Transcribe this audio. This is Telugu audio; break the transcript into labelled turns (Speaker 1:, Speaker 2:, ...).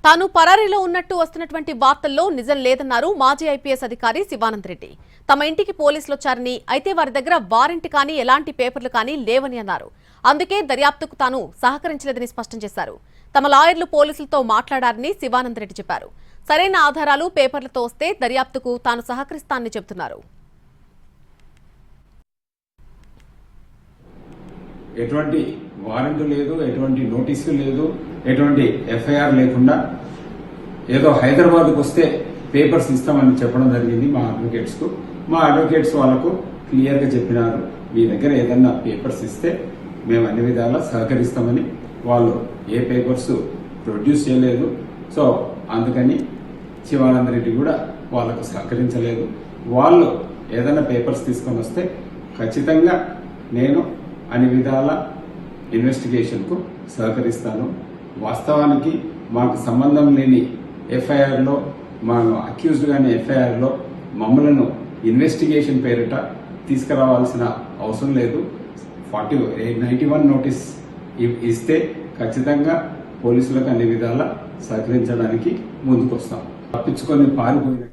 Speaker 1: తాను పరారీలో ఉన్నట్టు వస్తున్నటువంటి వార్తల్లో నిజం లేదన్నారు మాజీ ఐపీఎస్ అధికారి శివానంద్ రెడ్డి. తమ ఇంటికి పోలీసులు వచ్చారని, అయితే వారి దగ్గర వారెంట్ కానీ ఎలాంటి పేపర్లు కానీ లేవని అన్నారు. అందుకే దర్యాప్తుకు తాను సహకరించలేదని స్పష్టం చేశారు. తమ లాయర్లు పోలీసులతో మాట్లాడారని శివానంద్ రెడ్డి చెప్పారు. సరైన ఆధారాలు పేపర్లతో వస్తే దర్యాప్తుకు తాను సహకరిస్తానని చెబుతున్నారు.
Speaker 2: ఎటువంటి వారెంట్ లేదు, ఎటువంటి నోటీసు లేదు, ఎటువంటి ఎఫ్ఐఆర్ లేకుండా ఏదో హైదరాబాద్కు వస్తే పేపర్స్ ఇస్తామని చెప్పడం జరిగింది మా అడ్వకేట్స్ కు. మా అడ్వకేట్స్ వాళ్ళకు క్లియర్ గా చెప్పినారు, మీ దగ్గర ఏదన్నా పేపర్స్ ఇస్తే మేము అన్ని విధాలా సహకరిస్తామని. వాళ్ళు ఏ పేపర్స్ ప్రొడ్యూస్ చేయలేదు. సో అందుకని శివానంద రెడ్డి కూడా వాళ్ళకు సహకరించలేదు. వాళ్ళు ఏదైనా పేపర్స్ తీసుకొని వస్తే ఖచ్చితంగా నేను అన్ని విధాల ఇన్వెస్టిగేషన్కు సహకరిస్తాను. వాస్తవానికి మాకు సంబంధం లేని ఎఫ్ఐఆర్లో, మా అక్యూజ్డ్ గాని ఎఫ్ఐఆర్లో మమ్మలను ఇన్వెస్టిగేషన్ పేరిట తీసుకురావాల్సిన అవసరం లేదు. 91 నోటీస్ ఇస్తే ఖచ్చితంగా పోలీసులకు అన్ని విధాలా సహకరించడానికి ముందుకొస్తాం. తప్పించుకొని పారిపోయిన